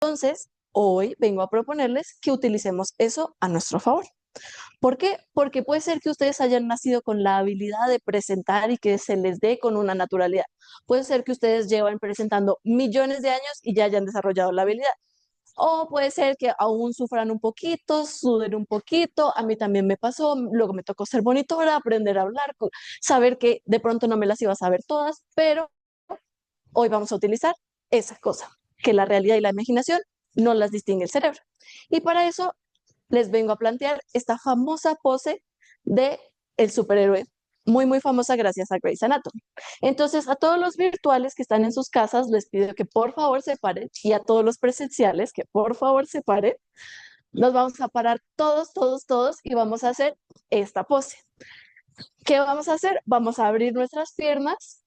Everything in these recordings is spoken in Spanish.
Entonces, hoy vengo a proponerles que utilicemos eso a nuestro favor. ¿Por qué? Porque puede ser que ustedes hayan nacido con la habilidad de presentar y que se les dé con una naturalidad. Puede ser que ustedes llevan presentando millones de años y ya hayan desarrollado la habilidad. O puede ser que aún sufran un poquito, suden un poquito. A mí también me pasó, luego me tocó ser monitora, aprender a hablar, saber que de pronto no me las iba a saber todas, pero hoy vamos a utilizar esa cosa, que la realidad y la imaginación no las distingue el cerebro. Y para eso les vengo a plantear esta famosa pose de el superhéroe, muy, muy famosa gracias a Grey's Anatomy. Entonces, a todos los virtuales que están en sus casas, les pido que por favor se paren, y a todos los presenciales que por favor se paren. Nos vamos a parar todos, todos, todos, y vamos a hacer esta pose. ¿Qué vamos a hacer? Vamos a abrir nuestras piernas.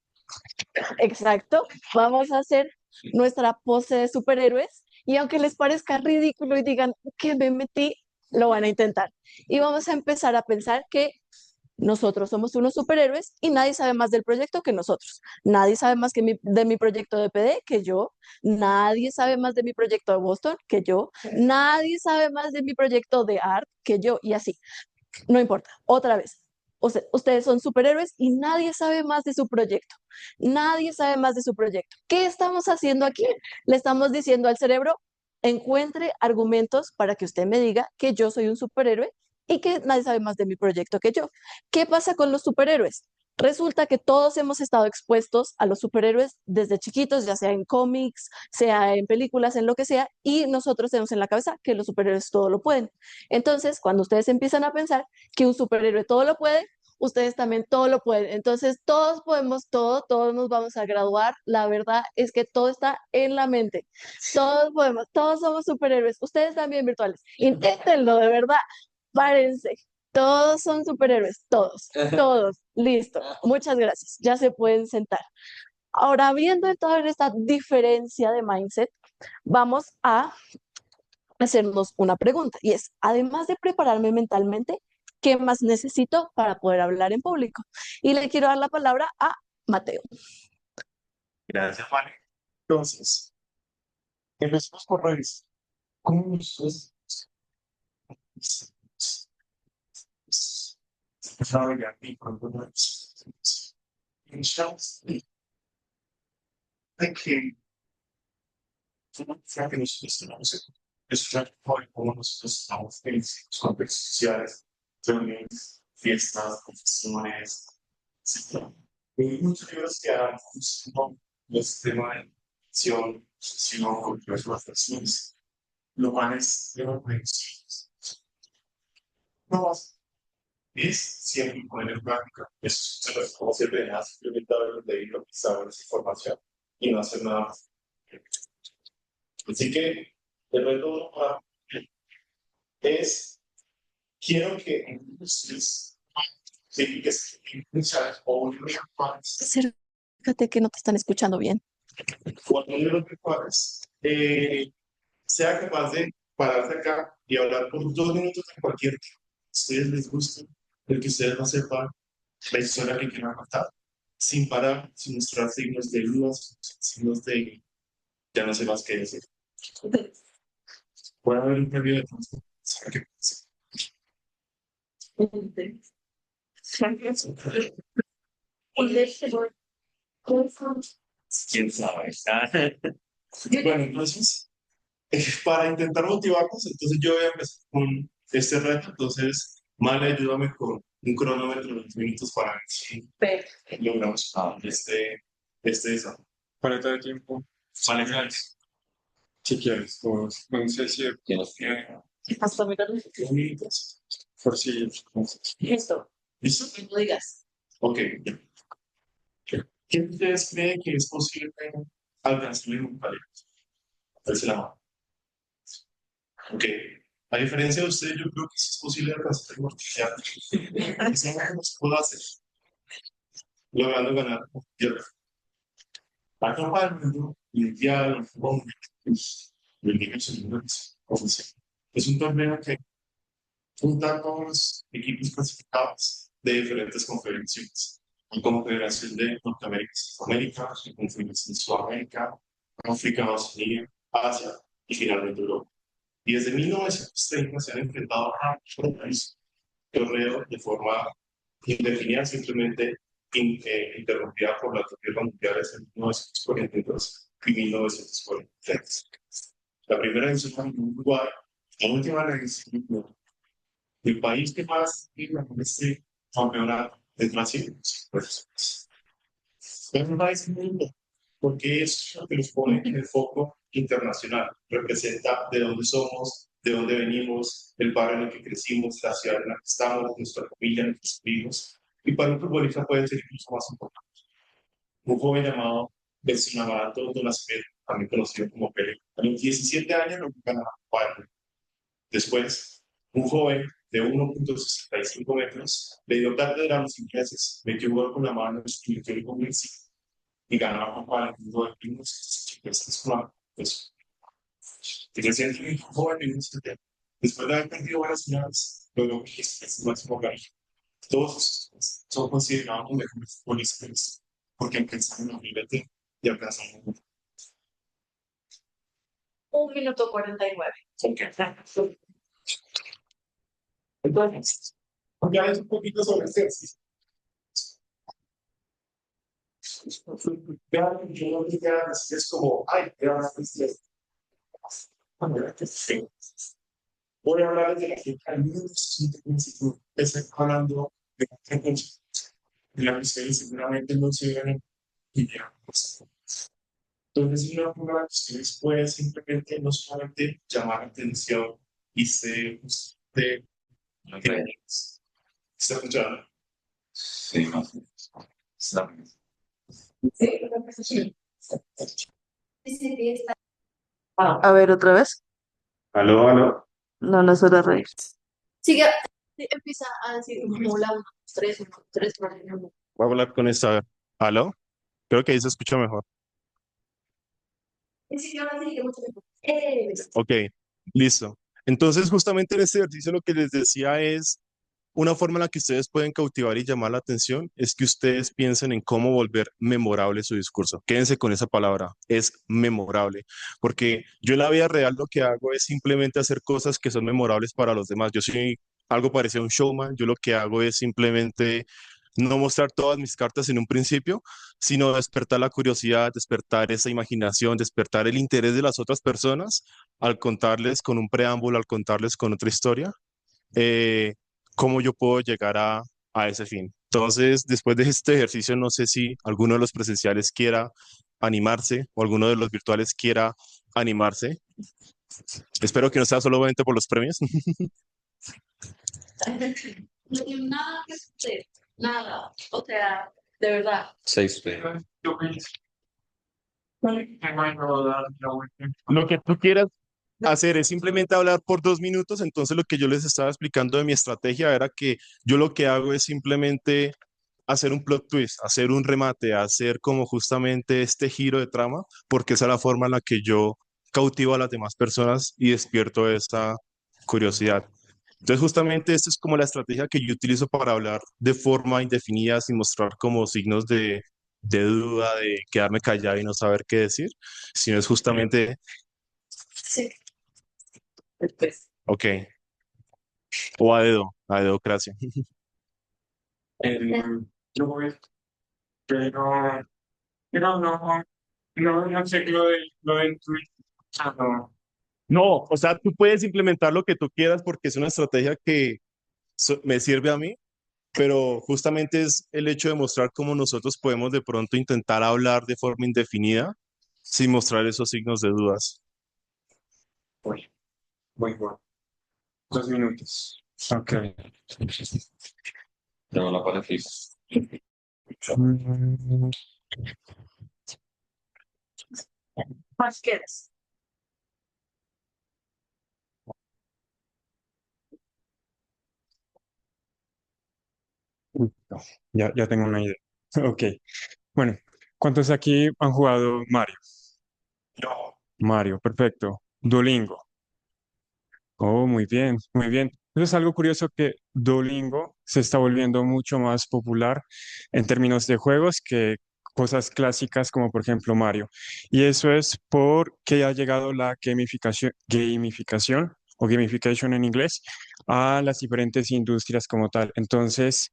Exacto. Vamos a hacer nuestra pose de superhéroes. Y aunque les parezca ridículo y digan que me metí, lo van a intentar. Y vamos a empezar a pensar que nosotros somos unos superhéroes y nadie sabe más del proyecto que nosotros. Nadie sabe más de mi proyecto de PD que yo. Nadie sabe más de mi proyecto de Boston que yo. Nadie sabe más de mi proyecto de art que yo. Y así. No importa. Otra vez. Ustedes son superhéroes y nadie sabe más de su proyecto. Nadie sabe más de su proyecto. ¿Qué estamos haciendo aquí? Le estamos diciendo al cerebro, encuentre argumentos para que usted me diga que yo soy un superhéroe y que nadie sabe más de mi proyecto que yo. ¿Qué pasa con los superhéroes? Resulta que todos hemos estado expuestos a los superhéroes desde chiquitos, ya sea en cómics, sea en películas, en lo que sea, y nosotros tenemos en la cabeza que los superhéroes todo lo pueden. Entonces, cuando ustedes empiezan a pensar que un superhéroe todo lo puede, ustedes también todo lo pueden. Entonces, todos podemos todo, todos nos vamos a graduar. La verdad es que todo está en la mente. Todos podemos, todos somos superhéroes. Ustedes también virtuales. Inténtenlo, de verdad. Párense. Todos son superhéroes, todos, todos. Listo. Muchas gracias. Ya se pueden sentar. Ahora, viendo toda esta diferencia de mindset, vamos a hacernos una pregunta y es, además de prepararme mentalmente, ¿qué más necesito para poder hablar en público? Y le quiero dar la palabra a Mateo. Gracias, Juan. Entonces, empecemos por revisar. ¿Cómo ustedes saben aquí cuando no es? De que ya que nosotros tenemos estudiar cómo nosotros estamos en los contextos sociales, reuniones, fiestas, confesiones, etc. Hay muchos libros que hablan como los temas de acción, sino con las personas, lo cual es de una conexión. No más. Es siempre poner en práctica. Eso se lo como siempre dejar simplemente haber leído, saber esa información y no hacer nada más. Así que el reto es, quiero que ustedes sí, que se escuchar o un Acércate que no te están escuchando bien. cuando yo lo prepares, sea capaz de pararse acá y hablar por 2 minutos de cualquier tema. A ustedes les gusta, el que ustedes no sepan la historia que quieran contar, sin parar, sin mostrar signos de dudas, signos de ya no sé más qué decir. Puede haber un cambio de tiempo. ¿Sabe qué pasa? ¿Quién sabe? Bueno, entonces, para intentar motivarnos, entonces yo voy a empezar con este reto. Entonces, Male, ayúdame con un cronómetro de 20 minutos para ver si logramos este desafío. ¿Cuánto de tiempo? Vale, gracias. Si quieres, pues, no sé si tienes que... Hasta mirar los minutos. Por si... Listo. ¿Listo? No digas. Ok. ¿Quién ustedes creen que es posible alcanzar un pareja? Alce la mano. Ok. A diferencia de ustedes, yo creo que sí es posible alcanzar el morticiano. Eso no se puede hacer. Logrando ganar. La Copa del Mundo, Mundial, el Liga de Selecciones, es un torneo que junta a todos los equipos clasificados de diferentes conferencias. La Confederación de Norteamérica, América, la Confederación de Sudamérica, África, Oceanía, Asia y finalmente Europa. Y desde 1930 se han enfrentado a un torneo de forma indefinida, simplemente interrumpida por las dos guerras mundiales en 1942 y 1943. La primera edición en Uruguay, la última edición en el país que más iba con este campeonato es Brasil. Pues, es un país muy lindo, porque es lo que nos pone en el foco internacional. Representa de dónde somos, de dónde venimos, el barrio en el que crecimos, la ciudad en la que estamos, nuestra familia, nuestros amigos. Y para un futbolista puede ser incluso más importante. Un joven llamado Besson Amarato de Nascimento, también conocido como Pelé. A los 17 años lo ganaba Bayern. Después, un joven de 1,65 metros le dio cátedra a los ingleses, metió un gol con la mano y metió el gol y ganó a Copa del Mundo de Primos. Pues, que recién un joven en un 70. Después de haber perdido varias finales, luego que es el máximo ganador. Todos son considerados los mejores futbolistas porque alcanzaron el nivel de alcanzar el mundo. 1 minuto 49. Ok. Entonces, ya es un poquito sobre este ejercicio. Vean, yo no diga así, es como, ay, vean, sí. Voy a hablar de la que al menos estoy hablando de la que ustedes seguramente no se ven y ya. Entonces, una forma que ustedes pueden simplemente no solamente llamar la atención y ser de ¿está escuchando? Sí, no. Está bien. Sí. A ver, otra vez. Aló, aló. No, no suena reír. Sigue, sí, empieza a decir como la 1, 3, 1, 3, 4. Voy a hablar con esta. ¿Aló? Creo que ahí se escucha mejor. Sí, ahora sí, que mucho mejor. Ok, listo. Entonces, justamente en este ejercicio lo que les decía es una forma en la que ustedes pueden cautivar y llamar la atención es que ustedes piensen en cómo volver memorable su discurso. Quédense con esa palabra, es memorable, porque yo en la vida real lo que hago es simplemente hacer cosas que son memorables para los demás. Yo soy algo parecido a un showman, yo lo que hago es simplemente no mostrar todas mis cartas en un principio, sino despertar la curiosidad, despertar esa imaginación, despertar el interés de las otras personas al contarles con un preámbulo, al contarles con otra historia. eh, Cómo yo puedo llegar a ese fin. Entonces, después de este ejercicio, no sé si alguno de los presenciales quiera animarse o alguno de los virtuales quiera animarse. Espero que no sea solamente por los premios. No tiene nada que hacer, nada. O sea, de verdad. 6P. Lo que tú quieras hacer es simplemente hablar por 2 minutos. Entonces, lo que yo les estaba explicando de mi estrategia era que yo lo que hago es simplemente hacer un plot twist, hacer un remate, hacer como justamente este giro de trama, porque esa es la forma en la que yo cautivo a las demás personas y despierto esa curiosidad. Entonces, justamente esta es como la estrategia que yo utilizo para hablar de forma indefinida, sin mostrar como signos de duda, de quedarme callado y no saber qué decir, sino es justamente, Sí. Después. ok, o a dedocracia. Yo voy, pero, pero no sé lo de intuir. No. No, o sea, tú puedes implementar lo que tú quieras porque es una estrategia que me sirve a mí, pero justamente es el hecho de mostrar cómo nosotros podemos de pronto intentar hablar de forma indefinida sin mostrar esos signos de dudas. Voy, 2 minutos. Ok. Tengo la pared fija. Mm, ¿Más quieres? no, ya tengo una idea. Ok. Bueno, ¿cuántos aquí han jugado Mario? No. Mario, perfecto. Duolingo. Oh, muy bien, muy bien. Eso es algo curioso que Duolingo se está volviendo mucho más popular en términos de juegos que cosas clásicas como por ejemplo Mario. Y eso es porque ha llegado la gamificación o gamification en inglés a las diferentes industrias como tal. Entonces,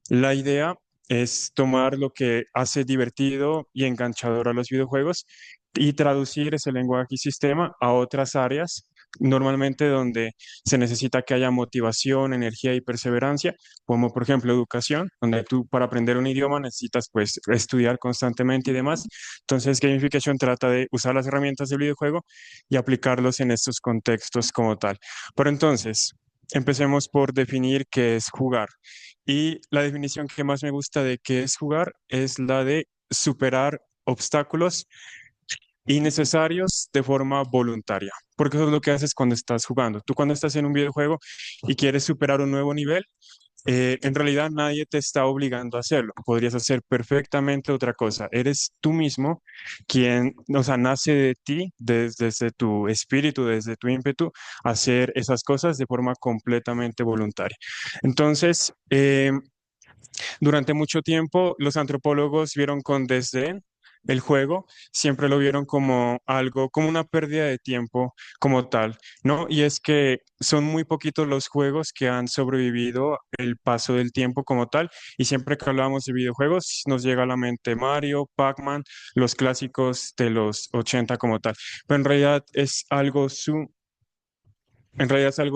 la idea es tomar lo que hace divertido y enganchador a los videojuegos y traducir ese lenguaje y sistema a otras áreas, normalmente donde se necesita que haya motivación, energía y perseverancia, como por ejemplo educación, donde tú para aprender un idioma necesitas pues estudiar constantemente y demás. Entonces, gamification trata de usar las herramientas del videojuego y aplicarlos en estos contextos como tal. Pero entonces, empecemos por definir qué es jugar. Y la definición que más me gusta de qué es jugar es la de superar obstáculos innecesarios de forma voluntaria, porque eso es lo que haces cuando estás jugando. Tú cuando estás en un videojuego y quieres superar un nuevo nivel, en realidad nadie te está obligando a hacerlo. Podrías hacer perfectamente otra cosa. Eres tú mismo quien, o sea, nace de ti, desde tu espíritu, desde tu ímpetu, hacer esas cosas de forma completamente voluntaria. Entonces, durante mucho tiempo, los antropólogos vieron con desdén el juego, siempre lo vieron como algo, como una pérdida de tiempo como tal, ¿no? Y es que son muy poquitos los juegos que han sobrevivido el paso del tiempo como tal, y siempre que hablamos de videojuegos nos llega a la mente Mario, Pac-Man, los clásicos de los 80 como tal, pero en realidad es algo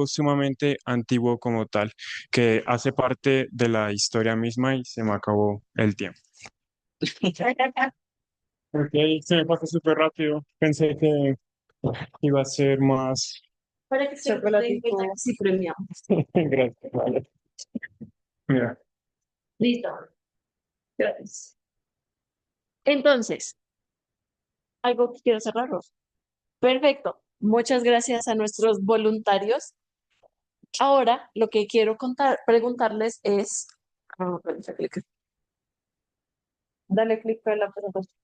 sumamente antiguo como tal, que hace parte de la historia misma y se me acabó el tiempo. Ok, se me pasó súper rápido. Pensé que iba a ser más. Para que se den cuenta que sí premiamos. Gracias, vale. Mira, Listo. Gracias. Entonces, ¿algo que quiero cerrar? Perfecto. Muchas gracias a nuestros voluntarios. Ahora, lo que quiero preguntarles es, dale clic para la presentación.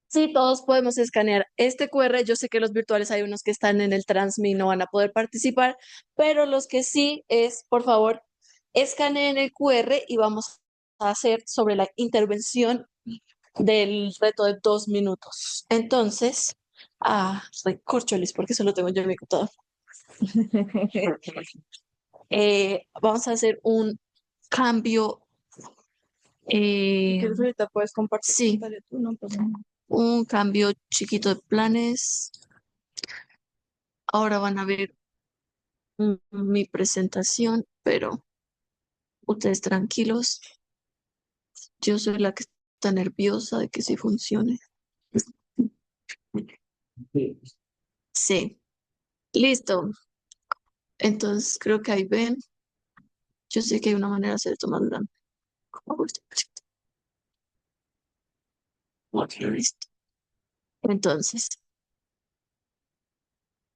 Sí, todos podemos escanear este QR. Yo sé que los virtuales hay unos que están en el Transmi y no van a poder participar, pero los que sí es, por favor, escaneen el QR y vamos a hacer sobre la intervención del reto de 2 minutos. Entonces, recorcholis, porque solo tengo yo en mi computador. Vamos a hacer un cambio. ¿Quieres ahorita puedes compartir? Sí, pantalla tú, no pasa nada. Un cambio chiquito de planes. Ahora van a ver mi presentación, pero ustedes tranquilos. Yo soy la que está nerviosa de que sí funcione. Sí, listo. Entonces creo que ahí ven. Yo sé que hay una manera de hacer esto más grande. ¿Cómo hago este proyecto? Ok, listo. Entonces,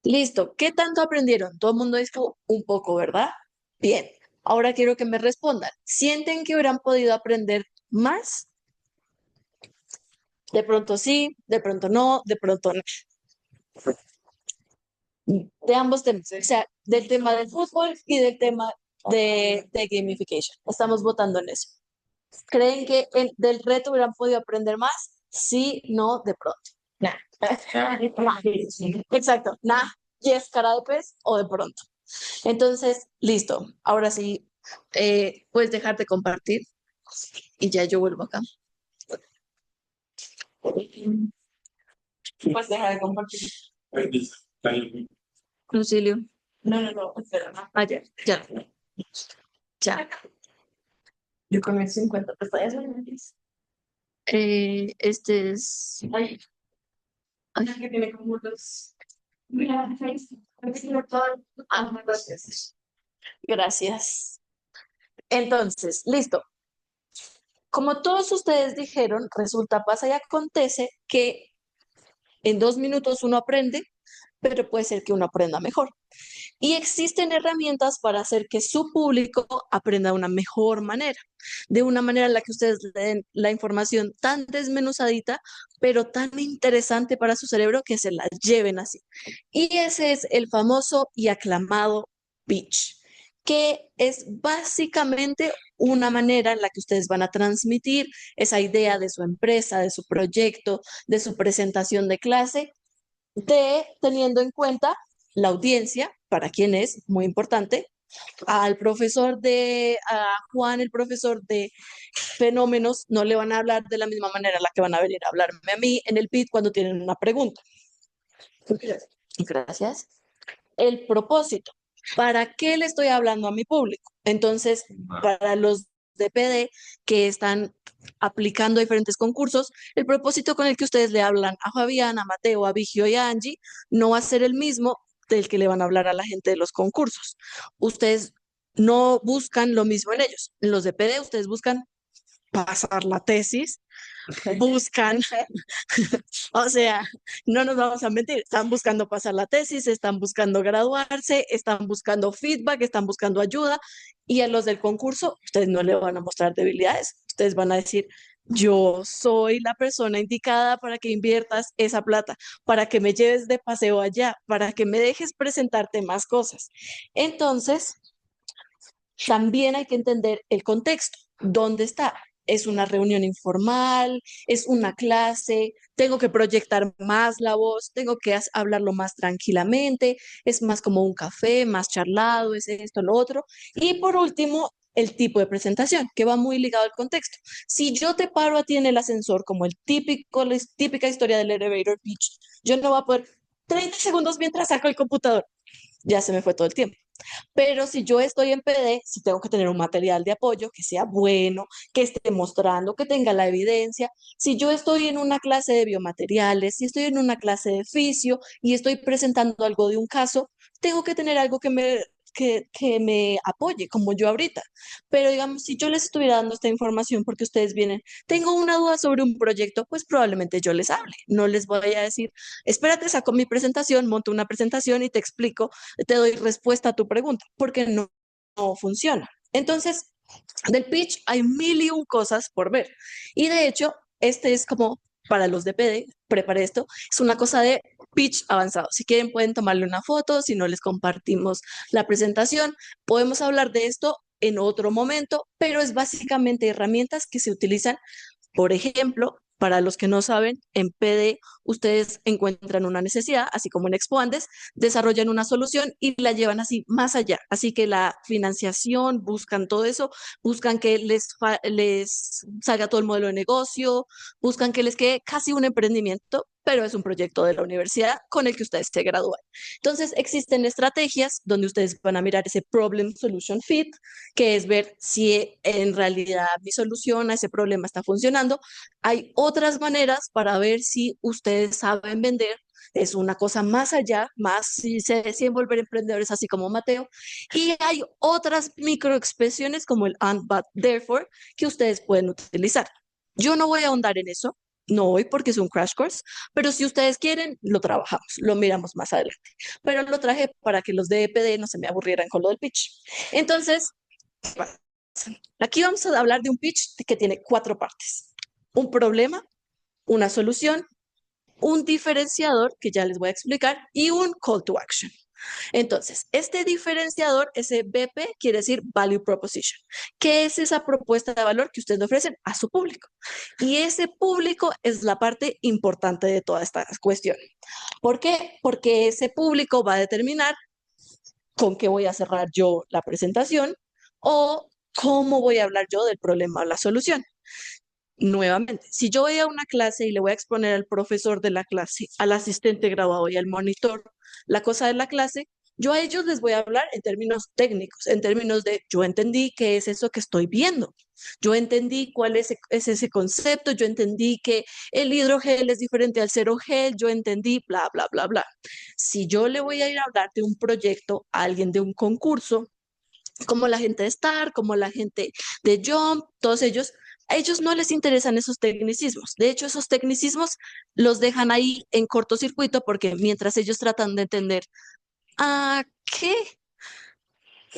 listo. ¿Qué tanto aprendieron? Todo el mundo dijo un poco, ¿verdad? Bien. Ahora quiero que me respondan. ¿Sienten que hubieran podido aprender más? De pronto sí, de pronto no, de pronto no. De ambos temas, o sea, del tema del fútbol y del tema de gamification. Estamos votando en eso. ¿Creen que del reto hubieran podido aprender más? Sí, no, de pronto. Nah. Exacto, nah, yes, cara de pez o de pronto. Entonces, listo. Ahora sí, puedes dejar de compartir y ya yo vuelvo acá. Puedes dejar de compartir. Lucilio. No, no, no, espera. Ya, ya, ya. Yo con el 50 pantallas. Este es. Ay, que tiene como los. Mira, gracias. Gracias. Entonces, listo. Como todos ustedes dijeron, resulta, pasa y acontece que en 2 minutos uno aprende, pero puede ser que uno aprenda mejor. Y existen herramientas para hacer que su público aprenda de una mejor manera, de una manera en la que ustedes le den la información tan desmenuzadita, pero tan interesante para su cerebro que se la lleven así. Y ese es el famoso y aclamado pitch. que es básicamente una manera en la que ustedes van a transmitir esa idea de su empresa, de su proyecto, de su presentación de clase, de teniendo en cuenta la audiencia, para quien es muy importante, a Juan, el profesor de fenómenos, no le van a hablar de la misma manera en la que van a venir a hablarme a mí en el PIT cuando tienen una pregunta. Gracias. El propósito. ¿Para qué le estoy hablando a mi público? Entonces, para los de PD que están aplicando diferentes concursos, el propósito con el que ustedes le hablan a Fabián, a Mateo, a Vigio y a Angie no va a ser el mismo del que le van a hablar a la gente de los concursos. Ustedes no buscan lo mismo en ellos. En los de PD, ustedes buscan pasar la tesis, buscan, o sea, no nos vamos a mentir, están buscando pasar la tesis, están buscando graduarse, están buscando feedback, están buscando ayuda, y a los del concurso, ustedes no le van a mostrar debilidades, ustedes van a decir, yo soy la persona indicada para que inviertas esa plata, para que me lleves de paseo allá, para que me dejes presentarte más cosas. Entonces, también hay que entender el contexto. ¿Dónde está? ¿Es una reunión informal? ¿Es una clase? ¿Tengo que proyectar más la voz? ¿Tengo que hablarlo más tranquilamente? ¿Es más como un café, más charlado? ¿Es esto, lo otro? Y por último, el tipo de presentación, que va muy ligado al contexto. Si yo te paro a ti en el ascensor, como la típica historia del elevator pitch, yo no voy a poder 30 segundos mientras saco el computador. Ya se me fue todo el tiempo. Pero si yo estoy en PD, si tengo que tener un material de apoyo que sea bueno, que esté mostrando, que tenga la evidencia. Si yo estoy en una clase de biomateriales, si estoy en una clase de fisio y estoy presentando algo de un caso, tengo que tener algo que me apoye, como yo ahorita. Pero digamos, si yo les estuviera dando esta información porque ustedes vienen, tengo una duda sobre un proyecto, pues probablemente yo les hable. No les voy a decir, espérate, saco mi presentación, monto una presentación y te explico, te doy respuesta a tu pregunta, porque no funciona. Entonces, del pitch hay mil y un cosas por ver. Y de hecho, este es como para los de PD, preparé esto, es una cosa de pitch avanzado. Si quieren pueden tomarle una foto, si no les compartimos la presentación, podemos hablar de esto en otro momento, pero es básicamente herramientas que se utilizan, por ejemplo, para los que no saben, en PD ustedes encuentran una necesidad, así como en Expoandes, desarrollan una solución y la llevan así más allá. Así que la financiación, buscan todo eso, buscan que les salga todo el modelo de negocio, buscan que les quede casi un emprendimiento, pero es un proyecto de la universidad con el que ustedes se gradúan. Entonces, existen estrategias donde ustedes van a mirar ese Problem Solution Fit, que es ver si en realidad mi solución a ese problema está funcionando. Hay otras maneras para ver si ustedes saben vender. Es una cosa más allá, más si se deciden volver emprendedores así como Mateo. Y hay otras microexpresiones como el and, but, therefore, que ustedes pueden utilizar. Yo no voy a ahondar en eso, no hoy porque es un crash course, pero si ustedes quieren, lo trabajamos, lo miramos más adelante. Pero lo traje para que los de EPD no se me aburrieran con lo del pitch. Entonces, aquí vamos a hablar de un pitch que tiene 4 partes. Un problema, una solución, un diferenciador, que ya les voy a explicar, y un call to action. Entonces, este diferenciador, ese BP, quiere decir Value Proposition. ¿Qué es esa propuesta de valor que ustedes le ofrecen a su público? Y ese público es la parte importante de toda esta cuestión. ¿Por qué? Porque ese público va a determinar con qué voy a cerrar yo la presentación o cómo voy a hablar yo del problema o la solución. Nuevamente, si yo voy a una clase y le voy a exponer al profesor de la clase, al asistente graduado y al monitor la cosa de la clase, yo a ellos les voy a hablar en términos técnicos, en términos de yo entendí qué es eso que estoy viendo, yo entendí cuál es ese concepto, yo entendí que el hidrogel es diferente al gel, yo entendí bla, bla, bla, bla. Si yo le voy a ir a hablar de un proyecto a alguien de un concurso, como la gente de Star, como la gente de Jump, todos ellos, a ellos no les interesan esos tecnicismos. De hecho, esos tecnicismos los dejan ahí en cortocircuito porque mientras ellos tratan de entender a qué,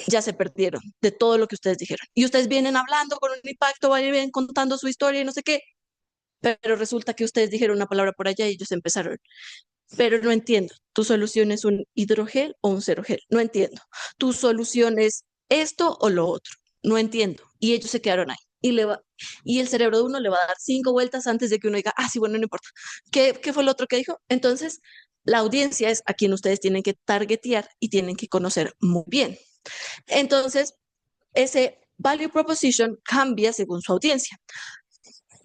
ya se perdieron de todo lo que ustedes dijeron. Y ustedes vienen hablando con un impacto, vienen contando su historia y no sé qué, pero resulta que ustedes dijeron una palabra por allá y ellos empezaron. Pero no entiendo, ¿tu solución es un hidrogel o un gel? No entiendo. ¿Tu solución es esto o lo otro, no entiendo. Y ellos se quedaron ahí. Y el cerebro de uno le va a dar 5 vueltas antes de que uno diga, ah, sí, bueno, no importa. ¿Qué fue lo otro que dijo? Entonces, la audiencia es a quien ustedes tienen que targetear y tienen que conocer muy bien. Entonces, ese value proposition cambia según su audiencia.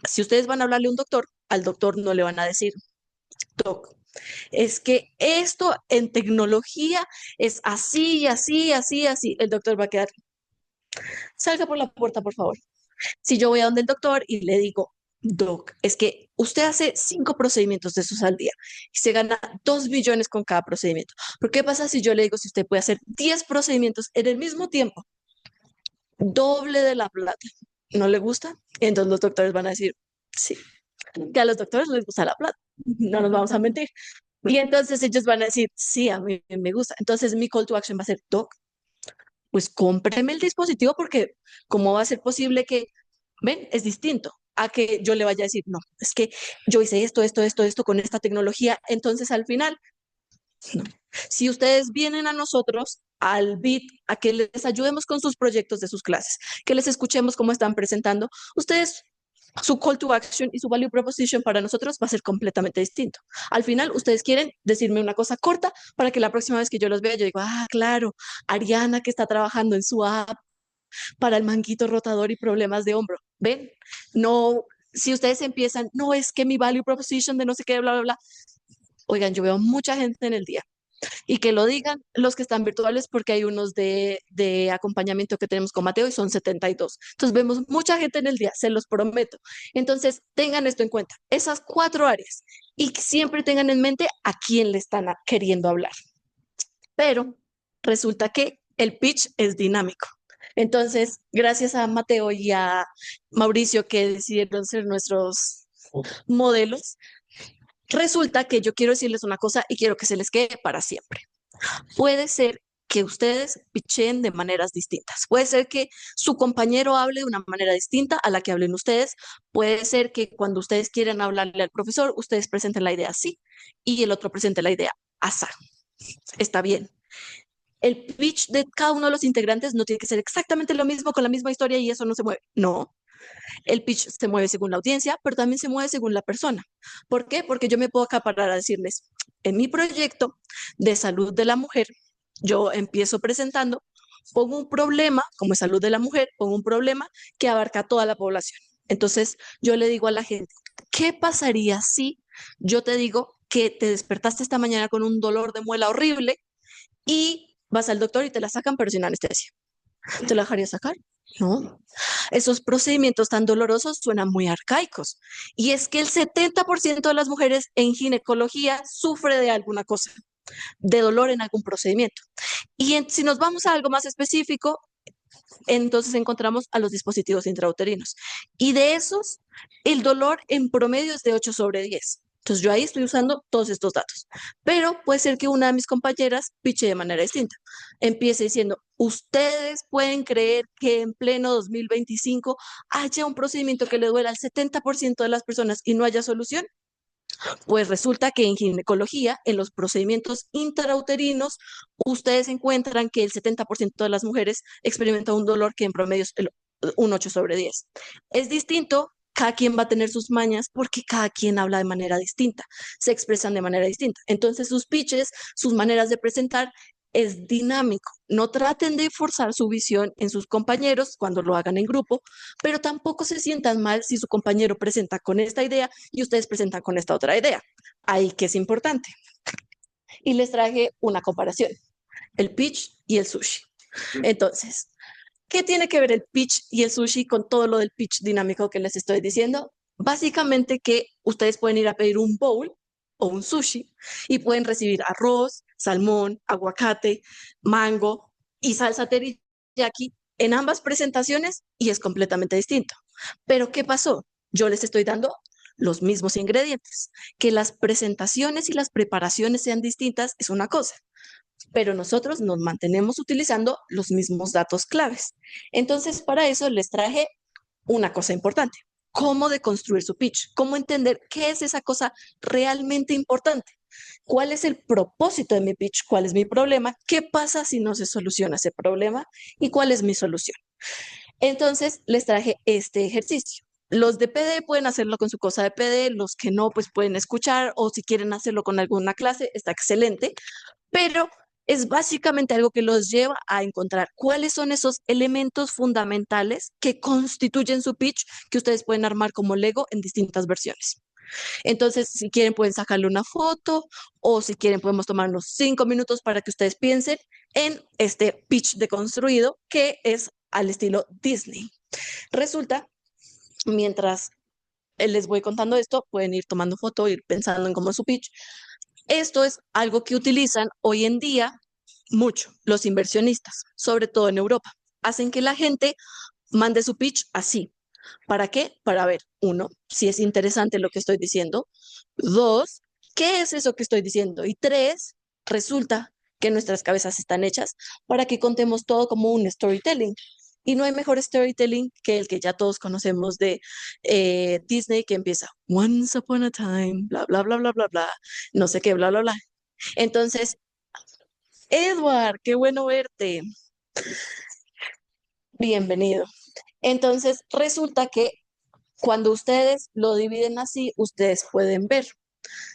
Si ustedes van a hablarle a un doctor, al doctor no le van a decir, doc, es que esto en tecnología es así, así, así, así. El doctor va a quedar, salga por la puerta, por favor. Si yo voy a donde el doctor y le digo, doc, es que usted hace 5 procedimientos de esos al día y se gana 2 millones con cada procedimiento. ¿Por qué pasa si yo le digo si usted puede hacer 10 procedimientos en el mismo tiempo? Doble de la plata. ¿No le gusta? Entonces los doctores van a decir, sí, que a los doctores les gusta la plata. No nos vamos a mentir. Y entonces ellos van a decir, sí, a mí me gusta. Entonces mi call to action va a ser, doc, pues cómpreme el dispositivo porque ¿cómo va a ser posible que, ven, es distinto a que yo le vaya a decir, no, es que yo hice esto con esta tecnología. Entonces al final, no. Si ustedes vienen a nosotros, al BIT, a que les ayudemos con sus proyectos de sus clases, que les escuchemos cómo están presentando, ustedes su call to action y su value proposition para nosotros va a ser completamente distinto. Al final, ustedes quieren decirme una cosa corta para que la próxima vez que yo los vea, yo digo, ah, claro, Ariana que está trabajando en su app para el manguito rotador y problemas de hombro. ¿Ven? No, si ustedes empiezan, no es que mi value proposition de no sé qué, bla, bla, bla. Oigan, yo veo mucha gente en el día y que lo digan los que están virtuales porque hay unos de acompañamiento que tenemos con Mateo y son 72. Entonces vemos mucha gente en el día, se los prometo. Entonces tengan esto en cuenta, esas 4 áreas y siempre tengan en mente a quién le están queriendo hablar. Pero resulta que el pitch es dinámico. Entonces, gracias a Mateo y a Mauricio que decidieron ser nuestros modelos, resulta que yo quiero decirles una cosa y quiero que se les quede para siempre. Puede ser que ustedes pitchen de maneras distintas. Puede ser que su compañero hable de una manera distinta a la que hablen ustedes. Puede ser que cuando ustedes quieran hablarle al profesor, ustedes presenten la idea así y el otro presente la idea así. Está bien. El pitch de cada uno de los integrantes no tiene que ser exactamente lo mismo con la misma historia y eso no se mueve. No, el pitch se mueve según la audiencia, pero también se mueve según la persona. ¿Por qué? Porque yo me puedo acaparar a decirles, en mi proyecto de salud de la mujer, yo empiezo presentando, pongo un problema, como es salud de la mujer, pongo un problema que abarca a toda la población. Entonces, yo le digo a la gente, ¿qué pasaría si yo te digo que te despertaste esta mañana con un dolor de muela horrible y vas al doctor y te la sacan, pero sin anestesia? ¿Te la dejaría sacar? No. Esos procedimientos tan dolorosos suenan muy arcaicos. Y es que el 70% de las mujeres en ginecología sufre de alguna cosa, de dolor en algún procedimiento. Si nos vamos a algo más específico, entonces encontramos a los dispositivos intrauterinos. Y de esos, el dolor en promedio es de 8/10. Entonces yo ahí estoy usando todos estos datos. Pero puede ser que una de mis compañeras piche de manera distinta. Empiece diciendo, ¿ustedes pueden creer que en pleno 2025 haya un procedimiento que le duela al 70% de las personas y no haya solución? Pues resulta que en ginecología, en los procedimientos intrauterinos, ustedes encuentran que el 70% de las mujeres experimenta un dolor que en promedio es un 8/10. Es distinto, cada quien va a tener sus mañas porque cada quien habla de manera distinta, se expresan de manera distinta. Entonces sus pitches, sus maneras de presentar es dinámico. No traten de forzar su visión en sus compañeros cuando lo hagan en grupo, pero tampoco se sientan mal si su compañero presenta con esta idea y ustedes presentan con esta otra idea. Ahí que es importante. Y les traje una comparación, el pitch y el sushi. Entonces, ¿qué tiene que ver el pitch y el sushi con todo lo del pitch dinámico que les estoy diciendo? Básicamente que ustedes pueden ir a pedir un bowl o un sushi y pueden recibir arroz, salmón, aguacate, mango y salsa teriyaki en ambas presentaciones y es completamente distinto. Pero ¿qué pasó? Yo les estoy dando los mismos ingredientes. Que las presentaciones y las preparaciones sean distintas es una cosa, pero nosotros nos mantenemos utilizando los mismos datos claves. Entonces, para eso les traje una cosa importante, cómo deconstruir su pitch, cómo entender qué es esa cosa realmente importante. ¿Cuál es el propósito de mi pitch? ¿Cuál es mi problema? ¿Qué pasa si no se soluciona ese problema? ¿Y cuál es mi solución? Entonces, les traje este ejercicio. Los de PD pueden hacerlo con su cosa de PD, los que no, pues pueden escuchar o si quieren hacerlo con alguna clase, está excelente, pero es básicamente algo que los lleva a encontrar cuáles son esos elementos fundamentales que constituyen su pitch que ustedes pueden armar como Lego en distintas versiones. Entonces, si quieren, pueden sacarle una foto o si quieren, podemos tomarnos 5 minutos para que ustedes piensen en este pitch deconstruido que es al estilo Disney. Resulta, mientras les voy contando esto, pueden ir tomando foto, ir pensando en cómo es su pitch. Esto es algo que utilizan hoy en día mucho los inversionistas, sobre todo en Europa. Hacen que la gente mande su pitch así. ¿Para qué? Para ver, uno, si es interesante lo que estoy diciendo. Dos, ¿qué es eso que estoy diciendo? Y tres, resulta que nuestras cabezas están hechas para que contemos todo como un storytelling. Y no hay mejor storytelling que el que ya todos conocemos de Disney, que empieza Once upon a time, bla, bla, bla, bla, bla, bla, no sé qué, bla, bla, bla. Entonces, Edward, qué bueno verte. Bienvenido. Entonces, resulta que cuando ustedes lo dividen así, ustedes pueden ver.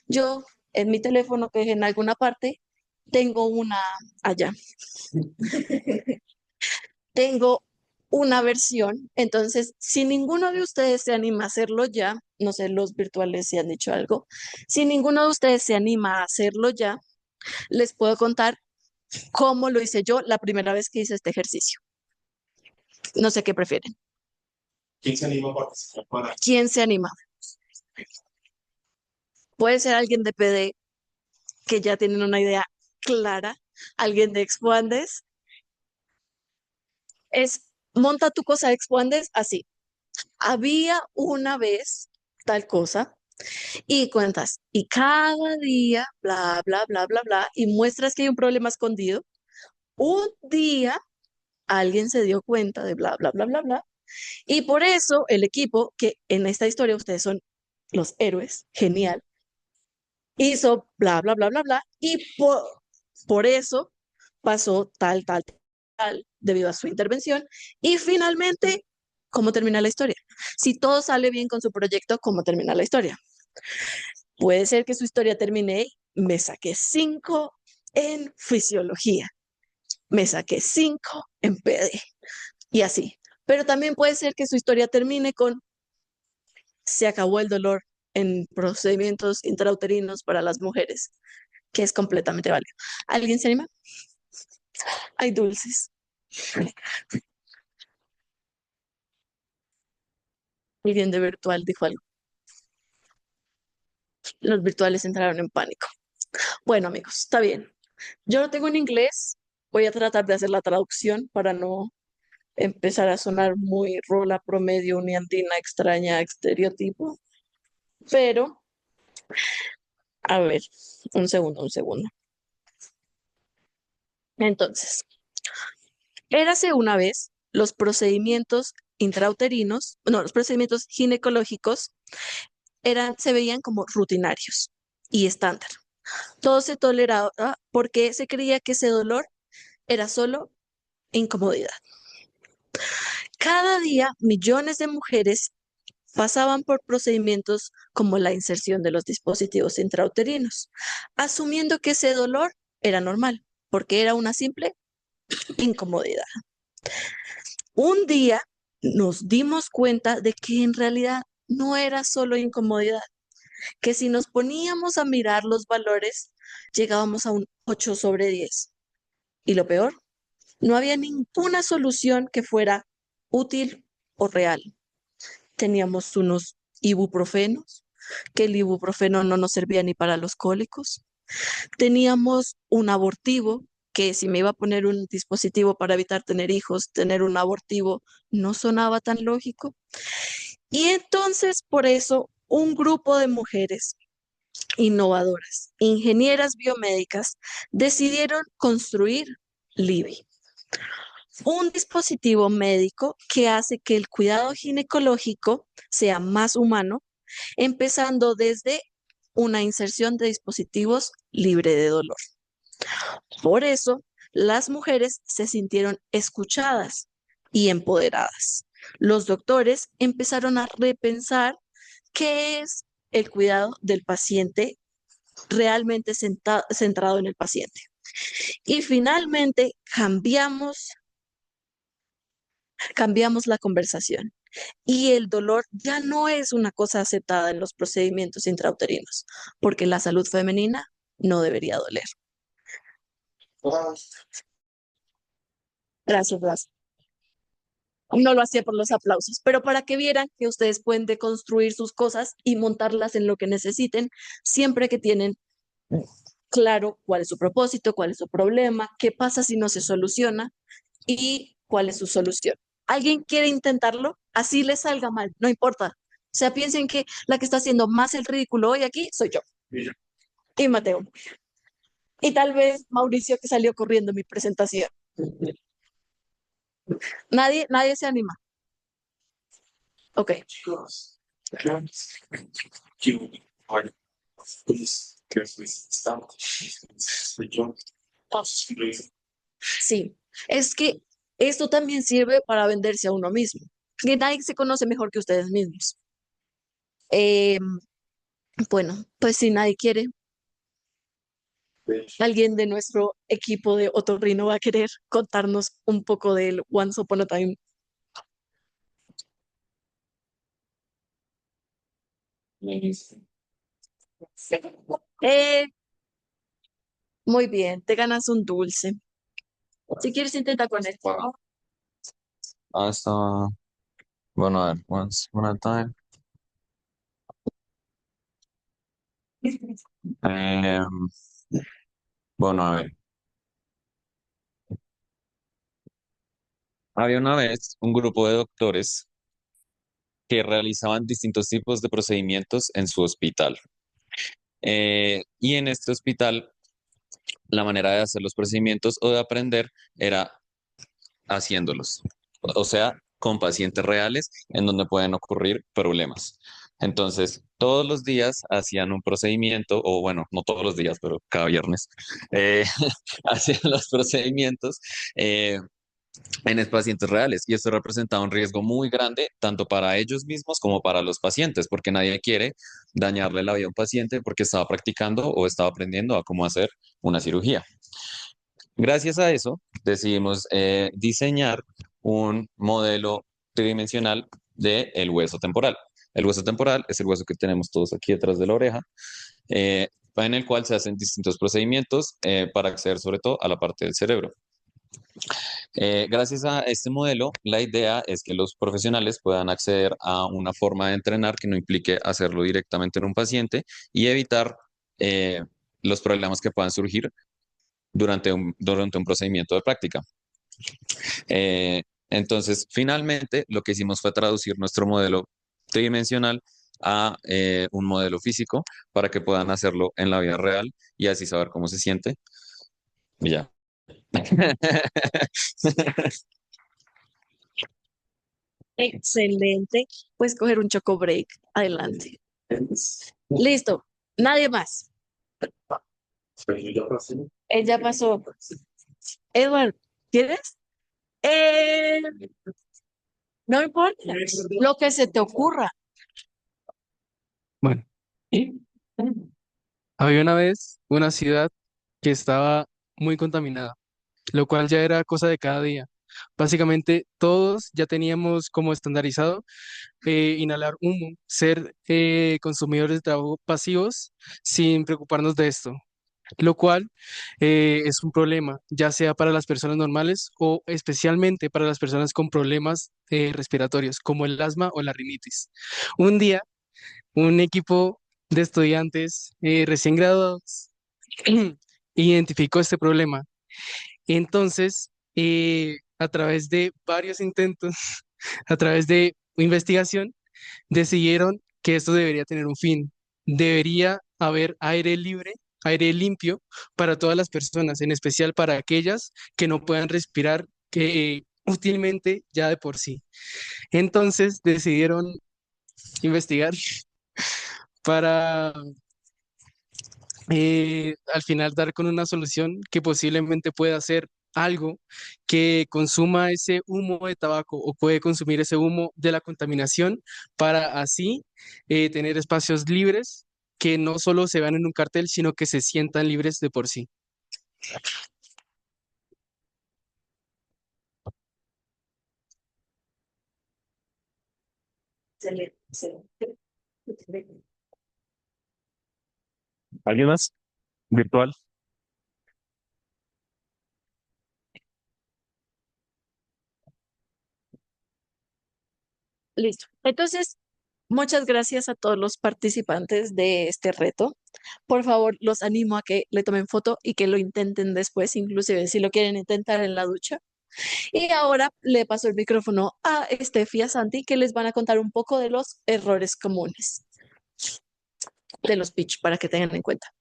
Yo en mi teléfono que dejé en alguna parte, tengo una allá. Tengo una versión. Entonces, si ninguno de ustedes se anima a hacerlo ya, no sé, los virtuales si han dicho algo, si ninguno de ustedes se anima a hacerlo ya, les puedo contar cómo lo hice yo la primera vez que hice este ejercicio. No sé qué prefieren. ¿Quién se anima a participar para ¿Quién se anima? Puede ser alguien de PD que ya tienen una idea clara, alguien de Expandes. Es monta tu cosa de Expandes así. Había una vez tal cosa y cuentas, y cada día, bla, bla, bla, bla, bla, y muestras que hay un problema escondido. Un día alguien se dio cuenta de bla, bla, bla, bla, bla, y por eso el equipo, que en esta historia ustedes son los héroes, genial, hizo bla, bla, bla, bla, bla, y por eso pasó tal, tal, tal, debido a su intervención. Y finalmente, ¿cómo termina la historia? Si todo sale bien con su proyecto, ¿cómo termina la historia? Puede ser que su historia termine, me saqué 5 en fisiología, me saqué 5 en PD, y así. Pero también puede ser que su historia termine con, se acabó el dolor en procedimientos intrauterinos para las mujeres, que es completamente válido. ¿Alguien se anima? Hay dulces. Alguien de virtual dijo algo. Los virtuales entraron en pánico. Bueno, amigos, está bien. Yo lo tengo en inglés. Voy a tratar de hacer la traducción para no empezar a sonar muy rola promedio, uniandina, extraña, estereotipo. Pero, a ver, un segundo, un segundo. Entonces, érase una vez los procedimientos intrauterinos, no, los procedimientos ginecológicos se veían como rutinarios y estándar. Todo se toleraba porque se creía que ese dolor era solo incomodidad. Cada día millones de mujeres pasaban por procedimientos como la inserción de los dispositivos intrauterinos, asumiendo que ese dolor era normal, porque era una simple incomodidad. Un día nos dimos cuenta de que en realidad no era solo incomodidad, que si nos poníamos a mirar los valores, llegábamos a un 8/10. Y lo peor, no había ninguna solución que fuera útil o real. Teníamos unos ibuprofenos, que el ibuprofeno no nos servía ni para los cólicos. Teníamos un abortivo, que si me iba a poner un dispositivo para evitar tener hijos, tener un abortivo no sonaba tan lógico. Y entonces, por eso, un grupo de mujeres innovadoras, ingenieras biomédicas, decidieron construir Libby, un dispositivo médico que hace que el cuidado ginecológico sea más humano, empezando desde una inserción de dispositivos libre de dolor. Por eso, las mujeres se sintieron escuchadas y empoderadas. Los doctores empezaron a repensar qué es el cuidado del paciente realmente centrado en el paciente. Y finalmente cambiamos la conversación. Y el dolor ya no es una cosa aceptada en los procedimientos intrauterinos, porque la salud femenina no debería doler. Gracias, gracias. No lo hacía por los aplausos, pero para que vieran que ustedes pueden deconstruir sus cosas y montarlas en lo que necesiten, siempre que tienen claro cuál es su propósito, cuál es su problema, qué pasa si no se soluciona y cuál es su solución. ¿Alguien quiere intentarlo? Así le salga mal, no importa. O sea, piensen que la que está haciendo más el ridículo hoy aquí soy yo y Mateo. Y tal vez Mauricio que salió corriendo en mi presentación. Nadie se anima. Ok. Chicos, que olha, pues, que estamos, yo, Sí, es que esto también sirve para venderse a uno mismo. Que nadie se conoce mejor que ustedes mismos. Eh, bueno, pues si nadie quiere, alguien de nuestro equipo de Otorrino va a querer contarnos un poco del Once Upon a Time. Eh, muy bien, te ganas un dulce. Si quieres, intenta con esto. Estaba, bueno, a ver, once upon a time. Em, bueno, a ver, había una vez un grupo de doctores que realizaban distintos tipos de procedimientos en su hospital. Y en este hospital, la manera de hacer los procedimientos o de aprender era haciéndolos. O sea, con pacientes reales en donde pueden ocurrir problemas. Entonces, todos los días hacían un procedimiento, o bueno, no todos los días, pero cada viernes, eh, hacían los procedimientos eh, en pacientes reales. Y esto representaba un riesgo muy grande, tanto para ellos mismos como para los pacientes, porque nadie quiere dañarle la vida a un paciente porque estaba practicando o estaba aprendiendo a cómo hacer una cirugía. Gracias a eso, decidimos diseñar un modelo tridimensional del hueso temporal. El hueso temporal es el hueso que tenemos todos aquí detrás de la oreja, en el cual se hacen distintos procedimientos para acceder sobre todo a la parte del cerebro. Gracias a este modelo, la idea es que los profesionales puedan acceder a una forma de entrenar que no implique hacerlo directamente en un paciente y evitar eh, los problemas que puedan surgir durante un procedimiento de práctica. Eh, entonces, finalmente, lo que hicimos fue traducir nuestro modelo tridimensional a un modelo físico para que puedan hacerlo en la vida real y así saber cómo se siente. Y ya. Excelente. Puedes coger un choco break. Adelante. Listo. Nadie más. Él ya pasó. Edward, ¿quieres? Eh, no importa. Lo que se te ocurra. Bueno, había una vez una ciudad que estaba muy contaminada, lo cual ya era cosa de cada día. Básicamente todos ya teníamos como estandarizado inhalar humo, ser consumidores de trabajo pasivos sin preocuparnos de esto, lo cual es un problema, ya sea para las personas normales o especialmente para las personas con problemas respiratorios, como el asma o la rinitis. Un día un equipo de estudiantes recién graduados identificó este problema. Entonces, a través de varios intentos, a través de investigación, decidieron que esto debería tener un fin. Debería haber aire libre, aire limpio para todas las personas, en especial para aquellas que no puedan respirar útilmente ya de por sí. Entonces decidieron investigar para al final dar con una solución que posiblemente pueda ser algo que consuma ese humo de tabaco o puede consumir ese humo de la contaminación para así tener espacios libres que no solo se vean en un cartel, sino que se sientan libres de por sí. Excelente, excelente. ¿Alguien más? ¿Virtual? Listo. Entonces, muchas gracias a todos los participantes de este reto. Por favor, los animo a que le tomen foto y que lo intenten después, inclusive si lo quieren intentar en la ducha. Y ahora le paso el micrófono a Estefi y a Santi, que les van a contar un poco de los errores comunes de los pitch para que tengan en cuenta.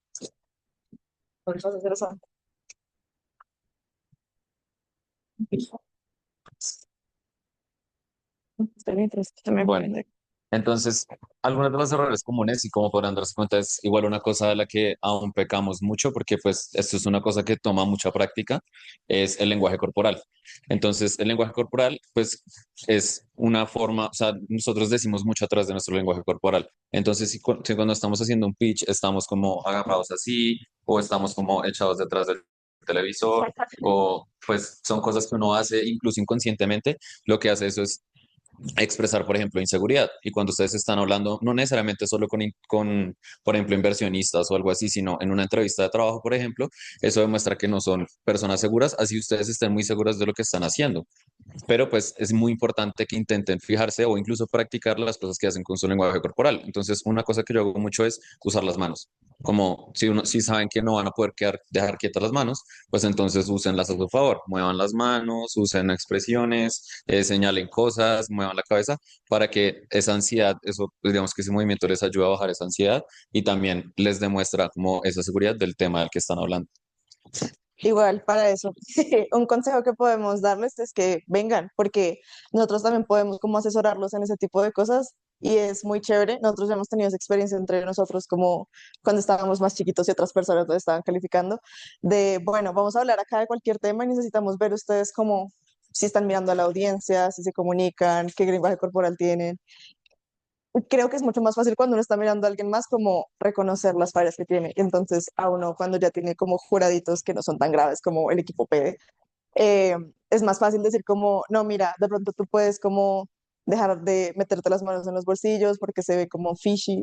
Bueno, entonces, algunos de los errores comunes, y como podrán darse cuenta, es igual una cosa de la que aún pecamos mucho, porque pues esto es una cosa que toma mucha práctica, es el lenguaje corporal. Entonces, el lenguaje corporal, pues, es una forma, o sea, nosotros decimos mucho atrás de nuestro lenguaje corporal. Entonces, si cuando estamos haciendo un pitch, estamos como agarrados así, o estamos como echados detrás del televisor, o pues son cosas que uno hace incluso inconscientemente, lo que hace eso es expresar, por ejemplo, inseguridad. Y cuando ustedes están hablando, no necesariamente solo con, por ejemplo, inversionistas o algo así, sino en una entrevista de trabajo, por ejemplo, eso demuestra que no son personas seguras, así ustedes estén muy seguras de lo que están haciendo. Pero pues es muy importante que intenten fijarse o incluso practicar las cosas que hacen con su lenguaje corporal. Entonces, una cosa que yo hago mucho es usar las manos. Como si saben que no van a poder dejar quietas las manos, pues entonces úsenlas a su favor. Muevan las manos, usen expresiones, señalen cosas, muevan la cabeza para que esa ansiedad, eso, pues, digamos que ese movimiento les ayuda a bajar esa ansiedad y también les demuestra como esa seguridad del tema del que están hablando. Igual, para eso, un consejo que podemos darles es que vengan, porque nosotros también podemos como asesorarlos en ese tipo de cosas y es muy chévere. Nosotros hemos tenido esa experiencia entre nosotros como cuando estábamos más chiquitos y otras personas nos estaban calificando, de, bueno, vamos a hablar acá de cualquier tema y necesitamos ver ustedes cómo, si están mirando a la audiencia, si se comunican, qué lenguaje corporal tienen. Creo que es mucho más fácil cuando uno está mirando a alguien más como reconocer las fallas que tiene. Entonces, a uno cuando ya tiene como juraditos que no son tan graves como el equipo PD, eh, es más fácil decir como, no, mira, de pronto tú puedes como dejar de meterte las manos en los bolsillos porque se ve como fishy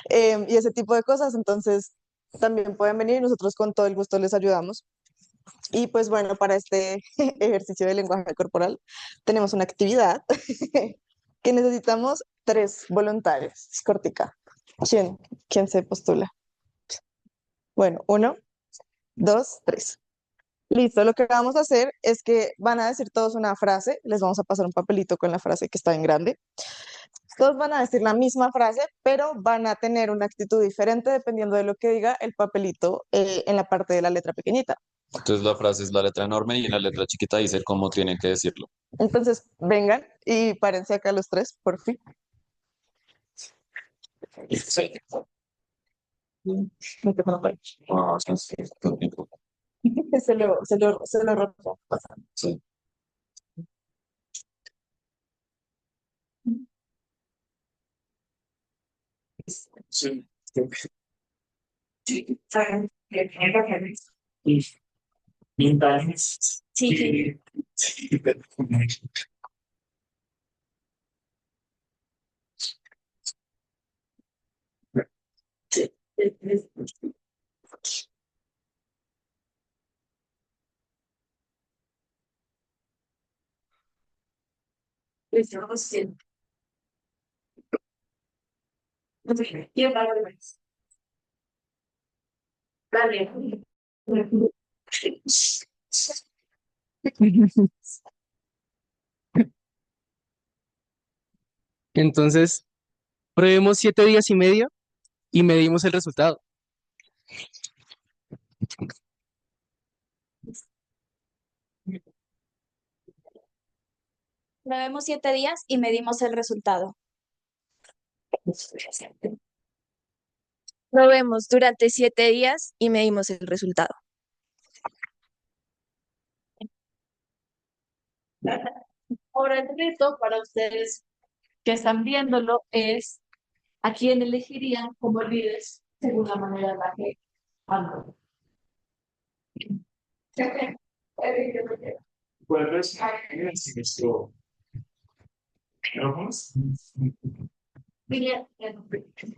y ese tipo de cosas. Entonces, también pueden venir y nosotros con todo el gusto les ayudamos. Y pues bueno, para este ejercicio de lenguaje corporal tenemos una actividad que necesitamos 3 voluntarios. Es cortica. ¿Quién? ¿Quién se postula? Bueno, 1, 2, 3. Listo, lo que vamos a hacer es que van a decir todos una frase, les vamos a pasar un papelito con la frase que está en grande. Todos van a decir la misma frase, pero van a tener una actitud diferente dependiendo de lo que diga el papelito en la parte de la letra pequeñita. Entonces, la frase es la letra enorme y en la letra chiquita dice cómo tienen que decirlo. Entonces, vengan y párense acá los 3, por fin. Se lo roto. Sí. Pintajes. Sí. Sí. Entonces, probemos 7 días y medio y medimos el resultado. Probemos 7 días y medimos el resultado. Lo vemos durante 7 días y medimos el resultado. Ahora el reto para ustedes que están viéndolo es a quién elegirían como líderes según la manera en la que andan. Puedes si nuestro vamos.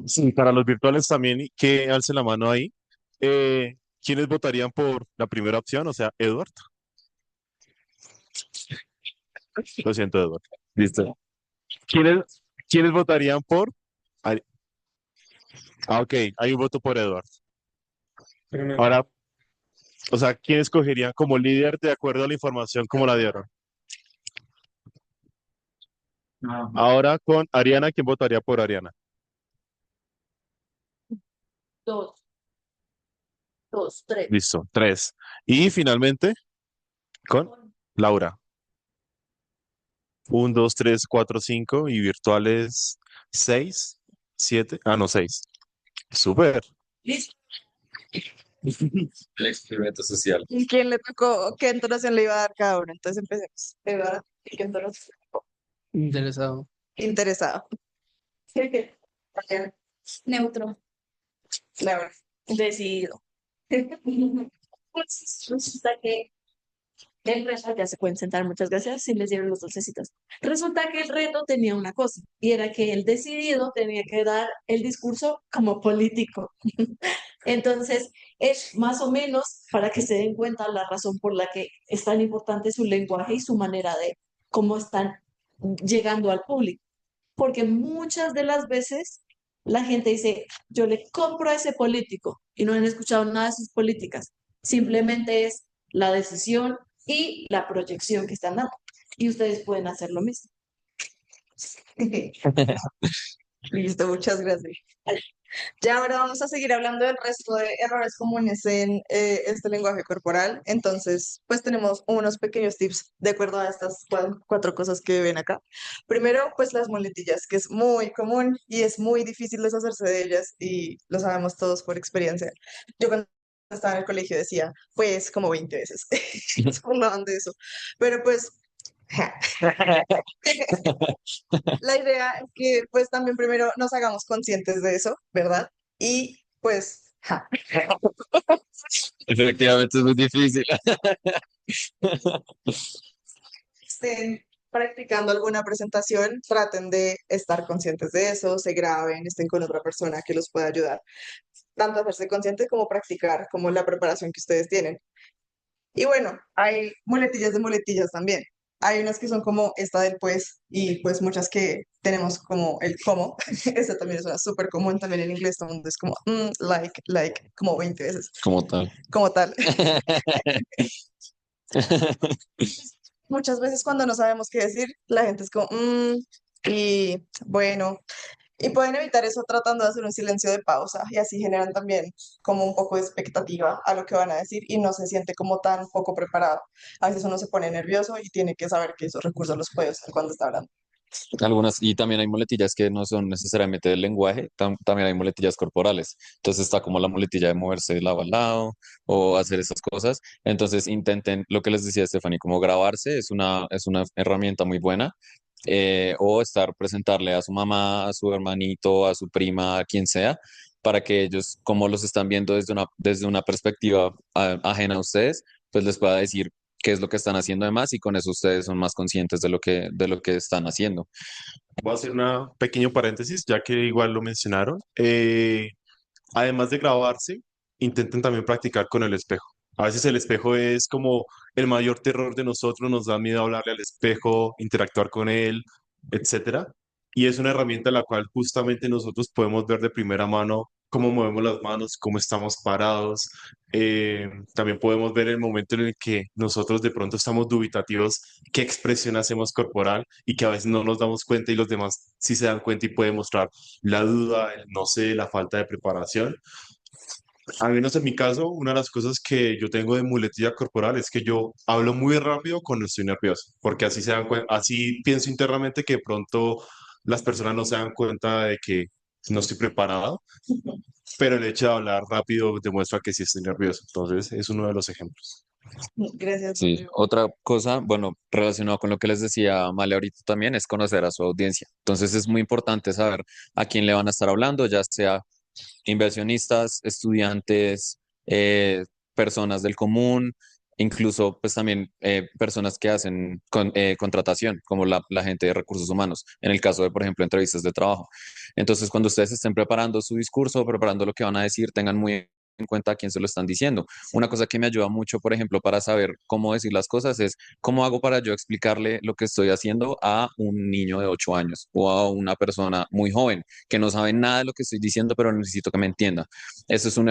Sí, para los virtuales también, y que alce la mano ahí. ¿Quiénes votarían por la primera opción? O sea, Edward. Lo siento, Edward. Listo. ¿Quiénes votarían por? Ari- ok, hay un voto por Edward. Pero no, Ahora, o sea, ¿quién escogerían como líder de acuerdo a la información como la dieron? Ahora con Ariana, ¿quién votaría por Ariana? Dos, dos, tres. Listo, tres. Y finalmente con Laura. Un, dos, tres, cuatro, cinco y virtuales seis, siete. Ah, no, seis. Súper. Listo. El experimento social. ¿Y quién le tocó? ¿Qué entonación le iba a dar cada uno? Entonces empecemos. Eduardo, ¿y qué entonación? Interesado. Interesado. Ariana, Neutro. Laura. Decidido. Pues resulta que el reto, ya se pueden sentar, muchas gracias, si les dieron los dulcecitos. Resulta que el reto tenía una cosa, y era que el decidido tenía que dar el discurso como político. Entonces, es más o menos para que se den cuenta la razón por la que es tan importante su lenguaje y su manera de cómo están llegando al público. Porque muchas de las veces la gente dice, yo le compro a ese político y no han escuchado nada de sus políticas. Simplemente es la decisión y la proyección que están dando. Y ustedes pueden hacer lo mismo. Listo, muchas gracias. Ya ahora vamos a seguir hablando del resto de errores comunes en este lenguaje corporal. Entonces, pues tenemos unos pequeños tips de acuerdo a estas cuatro cosas que ven acá. Primero, pues las muletillas, que es muy común y es muy difícil deshacerse de ellas y lo sabemos todos por experiencia. Yo cuando estaba en el colegio decía, pues como 20 veces, se burlaban de eso. Pero pues... La idea es que pues también primero nos hagamos conscientes de eso, ¿verdad? Y pues Efectivamente es muy difícil. estén practicando alguna presentación, traten de estar conscientes de eso, se graben, estén con otra persona que los pueda ayudar, tanto a hacerse conscientes como practicar, como la preparación que ustedes tienen. Y bueno, hay muletillas de muletillas también. Hay unas que son como esta del pues y pues muchas que tenemos como el cómo. Esta también es una súper común también en inglés, todo el mundo es como like, como 20 veces, Como tal. como tal. Muchas veces cuando no sabemos qué decir, la gente es como y bueno, y pueden evitar eso tratando de hacer un silencio de pausa y así generan también como un poco de expectativa a lo que van a decir y no se siente como tan poco preparado. A veces uno se pone nervioso y tiene que saber que esos recursos los puede usar cuando está hablando. Algunas, y también hay muletillas que no son necesariamente del lenguaje, también hay muletillas corporales. Entonces está como la muletilla de moverse de lado a lado o hacer esas cosas. Entonces intenten, lo que les decía Stephanie, como grabarse es una herramienta muy buena. O estar, presentarle a su mamá, a su hermanito, a su prima, a quien sea, para que ellos, como los están viendo desde una perspectiva ajena a ustedes, pues les pueda decir qué es lo que están haciendo además y con eso ustedes son más conscientes de lo que están haciendo. Voy a hacer un pequeño paréntesis, ya que igual lo mencionaron. Además de grabarse, intenten también practicar con el espejo. A veces el espejo es como el mayor terror de nosotros, nos da miedo hablarle al espejo, interactuar con él, etcétera. Y es una herramienta en la cual justamente nosotros podemos ver de primera mano cómo movemos las manos, cómo estamos parados. También podemos ver el momento en el que nosotros de pronto estamos dubitativos, qué expresión hacemos corporal y que a veces no nos damos cuenta y los demás sí se dan cuenta y pueden mostrar la duda, el no sé, la falta de preparación. Al menos en mi caso, una de las cosas que yo tengo de muletilla corporal es que yo hablo muy rápido cuando estoy nervioso, porque así se dan así pienso internamente que de pronto las personas no se dan cuenta de que no estoy preparado. pero el hecho de hablar rápido demuestra que sí estoy nervioso. Entonces, es uno de los ejemplos. Gracias, Sí, Rodrigo. otra cosa, bueno, relacionado con lo que les decía Male ahorita también, es conocer a su audiencia. Entonces es muy importante saber a quién le van a estar hablando, ya sea inversionistas, estudiantes, personas del común, incluso pues también personas que hacen contratación, como la gente de recursos humanos, en el caso de, por ejemplo, entrevistas de trabajo. Entonces, cuando ustedes estén preparando su discurso, preparando lo que van a decir, tengan muy en cuenta a quién se lo están diciendo. Una cosa que me ayuda mucho, por ejemplo, para saber cómo decir las cosas es cómo hago para yo explicarle lo que estoy haciendo a un niño de 8 años o a una persona muy joven que no sabe nada de lo que estoy diciendo, pero necesito que me entienda. Eso es un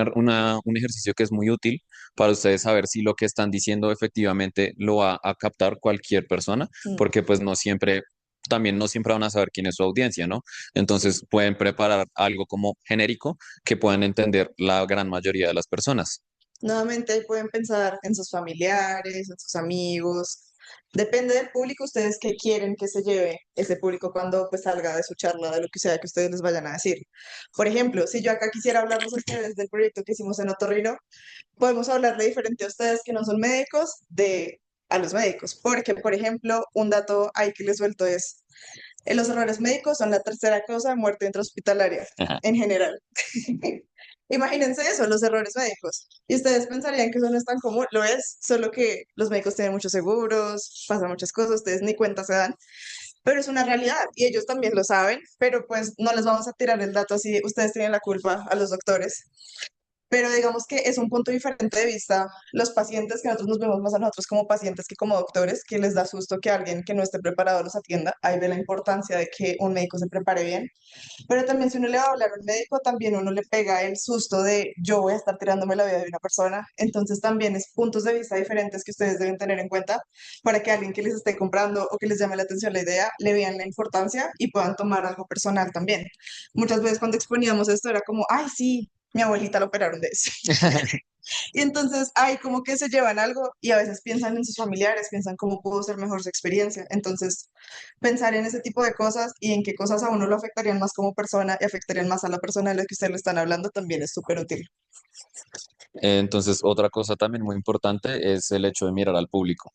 ejercicio que es muy útil para ustedes saber si lo que están diciendo efectivamente lo va a captar cualquier persona, Mm. porque pues no siempre, también no siempre van a saber quién es su audiencia, ¿no? Entonces pueden preparar algo como genérico que puedan entender la gran mayoría de las personas. Nuevamente ahí pueden pensar en sus familiares, en sus amigos. Depende del público, ustedes qué quieren que se lleve ese público cuando pues salga de su charla, de lo que sea que ustedes les vayan a decir. Por ejemplo, si yo acá quisiera hablarles a ustedes del proyecto que hicimos en Otorrino, podemos hablarle diferente a ustedes que no son médicos de a los médicos, porque por ejemplo, un dato ahí que les suelto es, los errores médicos son la tercera causa de muerte intrahospitalaria en general. Imagínense eso, los errores médicos. Y ustedes pensarían que eso no es tan común, lo es, solo que los médicos tienen muchos seguros, pasan muchas cosas, ustedes ni cuenta se dan, pero es una realidad y ellos también lo saben, pero pues no les vamos a tirar el dato así, ustedes tienen la culpa a los doctores. Pero digamos que es un punto diferente de vista los pacientes, que nosotros nos vemos más a nosotros como pacientes que como doctores, que les da susto que alguien que no esté preparado los atienda. Ahí ve la importancia de que un médico se prepare bien. Pero también si uno le va a hablar a un médico, también uno le pega el susto de yo voy a estar tirándome la vida de una persona. Entonces también es puntos de vista diferentes que ustedes deben tener en cuenta para que alguien que les esté comprando o que les llame la atención la idea, le vean la importancia y puedan tomar algo personal también. Muchas veces cuando exponíamos esto era como, ay, sí, mi abuelita la operaron de eso. Y entonces hay como que se llevan algo y a veces piensan en sus familiares, piensan cómo pudo ser mejor su experiencia. Entonces, pensar en ese tipo de cosas y en qué cosas a uno lo afectarían más como persona y afectarían más a la persona de la que ustedes le están hablando también es súper útil. Entonces, otra cosa también muy importante es el hecho de mirar al público.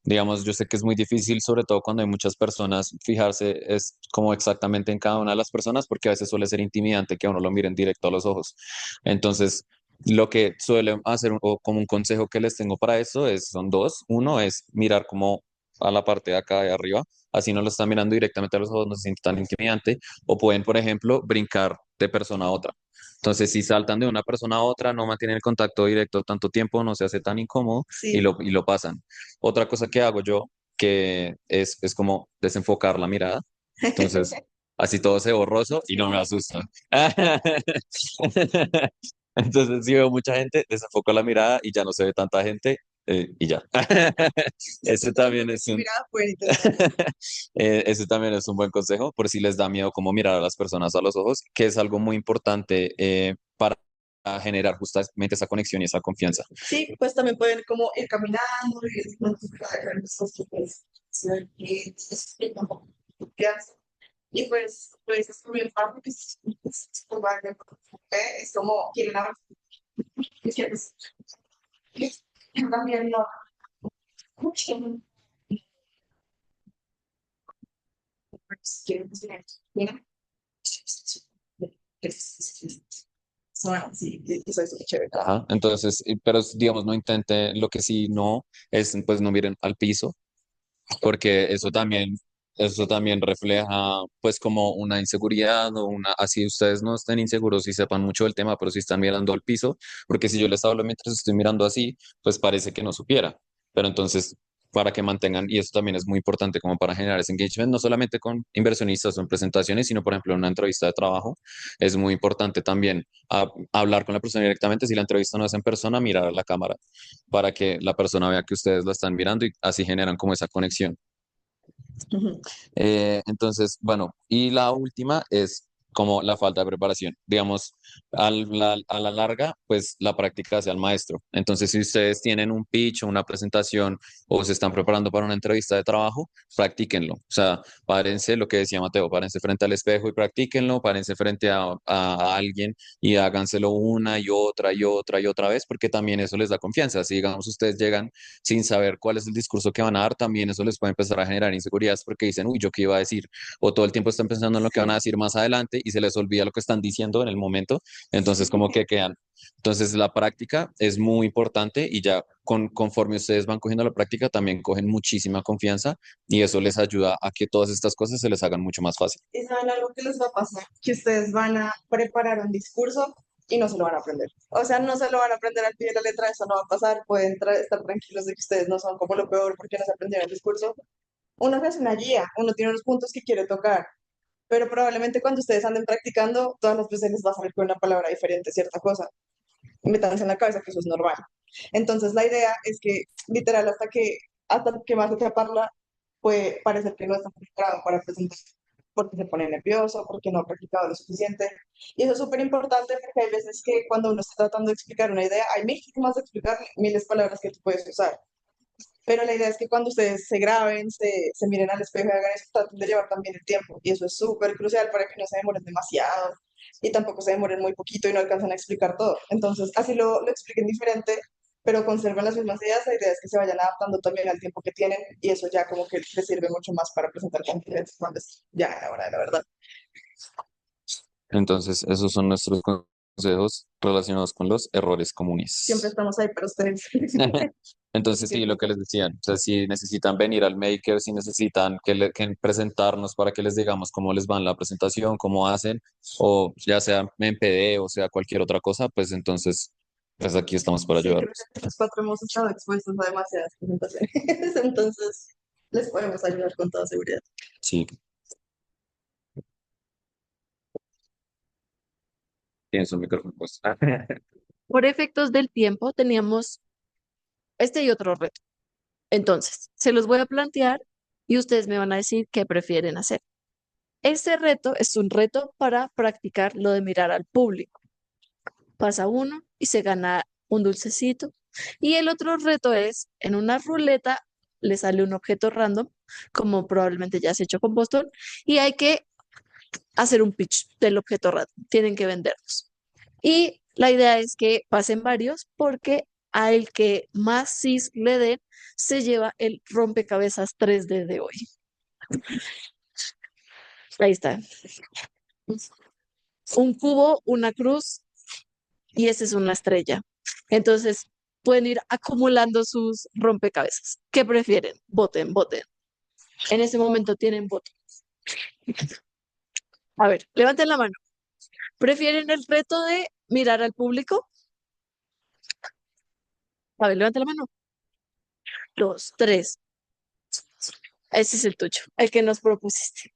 Digamos, yo sé que es muy difícil, sobre todo cuando hay muchas personas, fijarse es como exactamente en cada una de las personas, porque a veces suele ser intimidante que a uno lo miren directo a los ojos. Entonces, lo que suele hacer o como un consejo que les tengo para eso es, son dos. Uno es mirar como a la parte de acá de arriba, así no lo están mirando directamente a los ojos, no se siente tan intimidante, o pueden, por ejemplo, brincar de persona a otra. Entonces, si saltan de una persona a otra, no mantienen el contacto directo tanto tiempo, no se hace tan incómodo y Sí. lo pasan. Otra cosa que hago yo, que es como desenfocar la mirada. Entonces, así todo se ve borroso y no me asusta. Entonces, si veo mucha gente, desenfoco la mirada y ya no se ve tanta gente y ya. Ese también es un, Mira, pueden intentar. ese también es un buen consejo por si les da miedo como mirar a las personas a los ojos, que es algo muy importante para generar justamente esa conexión y esa confianza. Sí, pues también pueden como ir caminando y pues es como el paso que es como quieren hablar. También no. Bueno, sí, eso es muy chévere. Ajá. Entonces, pero digamos, no intente, lo que sí no es, pues no miren al piso, porque eso también refleja, pues como una inseguridad o una, así ustedes no estén inseguros y sepan mucho del tema, pero si están mirando al piso, porque si yo les hablo mientras estoy mirando así, pues parece que no supiera. Pero entonces, para que mantengan, y eso también es muy importante como para generar ese engagement, no solamente con inversionistas o en presentaciones, sino por ejemplo en una entrevista de trabajo, es muy importante también hablar con la persona directamente, si la entrevista no es en persona, mirar a la cámara para que la persona vea que ustedes la están mirando y así generan como esa conexión. Ujú. Entonces, bueno, y la última es como la falta de preparación. Digamos, a la larga, pues la práctica hace al maestro. Entonces, si ustedes tienen un pitch o una presentación o se están preparando para una entrevista de trabajo, practíquenlo. O sea, párense, lo que decía Mateo, párense frente al espejo y practíquenlo, párense frente a alguien y háganselo una y otra y otra y otra vez, porque también eso les da confianza. Si, digamos, ustedes llegan sin saber cuál es el discurso que van a dar, también eso les puede empezar a generar inseguridades porque dicen, uy, ¿yo qué iba a decir? O todo el tiempo están pensando en lo que van a Sí. decir más adelante y se les olvida lo que están diciendo en el momento, entonces como que quedan. Entonces la práctica es muy importante y ya conforme ustedes van cogiendo la práctica, también cogen muchísima confianza y eso les ayuda a que todas estas cosas se les hagan mucho más fácil. ¿Y saben algo que les va a pasar? Que ustedes van a preparar un discurso y no se lo van a aprender. O sea, no se lo van a aprender al pie de la letra, eso no va a pasar. Pueden estar tranquilos de que ustedes no son como lo peor porque no se aprendieron el discurso. Uno se hace una guía, uno tiene unos puntos que quiere tocar, pero probablemente cuando ustedes anden practicando, todas las veces les va a salir con una palabra diferente, cierta cosa. Métanse en la cabeza que eso es normal. Entonces, la idea es que, literal, hasta que más se parla, puede parecer que no está preparado para presentar, porque se pone nervioso, porque no ha practicado lo suficiente. Y eso es súper importante porque hay veces que cuando uno está tratando de explicar una idea, hay mil formas de explicar, miles de palabras que tú puedes usar. Pero la idea es que cuando ustedes se graben, se miren al espejo y hagan eso, traten de llevar también el tiempo. Y eso es súper crucial para que no se demoren demasiado y tampoco se demoren muy poquito y no alcancen a explicar todo. Entonces, así lo expliquen diferente, pero conserven las mismas ideas. La idea es que se vayan adaptando también al tiempo que tienen y eso ya como que les sirve mucho más para presentar conferencias cuando es ya la hora de la verdad. Entonces, esos son nuestros consejos relacionados con los errores Siempre comunes. estamos ahí para ustedes. Entonces, sí, lo que les decían, o sea, si necesitan venir al maker, si necesitan que presentarnos para que les digamos cómo les va en la presentación, cómo hacen, o ya sea en PD o sea cualquier otra cosa, pues entonces, pues aquí estamos para Sí, creo ayudarlos. que los cuatro hemos estado expuestos a demasiadas presentaciones, entonces les podemos ayudar con toda seguridad. Sí, tienen su micrófono puesto. Por efectos del tiempo, teníamos este y otro reto. Entonces, se los voy a plantear y ustedes me van a decir qué prefieren hacer. Este reto es un reto para practicar lo de mirar al público. Pasa uno y se gana un dulcecito. Y el otro reto es, en una ruleta le sale un objeto random, como probablemente ya has hecho con Boston, y hay que hacer un pitch del objeto random. Tienen que venderlos. Y la idea es que pasen varios porque al que más cis le den se lleva el rompecabezas 3D de hoy. Ahí está. Un cubo, una cruz y esa es una estrella. Entonces pueden ir acumulando sus rompecabezas. ¿Qué prefieren? Voten, voten. En ese momento tienen voto. A ver, levanten la mano. ¿Prefieren el reto de mirar al público? A ver, levanten la mano. Dos, tres. Ese es el tuyo, el que nos propusiste.